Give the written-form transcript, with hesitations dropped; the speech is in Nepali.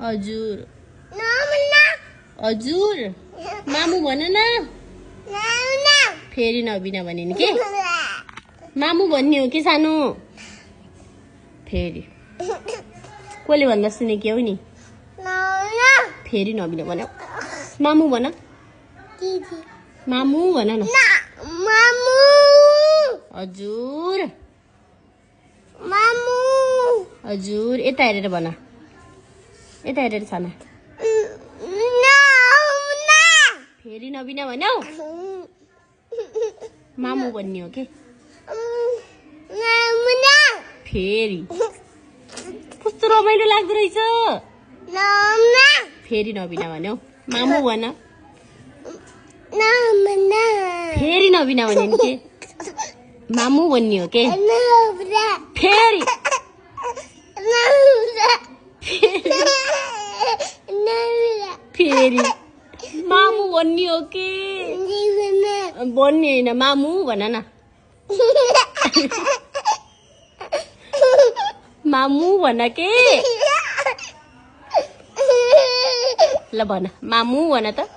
हजुर हजुर मामु भन न फेरि नबिना भने नि के मामु भन्ने हो कि सानो फेरि कसले भन्दा सुनेको हो नि फेरि नबिना भन्यो मामु भन मामु भन न हजुर हजुर यता हेरेर भन यता हेरेर छाना फेरि नबिना भन्यौ मामु भन्ने हो के फेरि कस्तो रमाइलो लाग्दो रहेछ फेरि नबिना भन्यौ मामु भन फेरि नबिना भन्यो नि के मामु भन्ने हो के फेरि फेरि मामु भन्ने हो के भन्ने होइन मामु भन न मामु भन के ल भन मामु भन त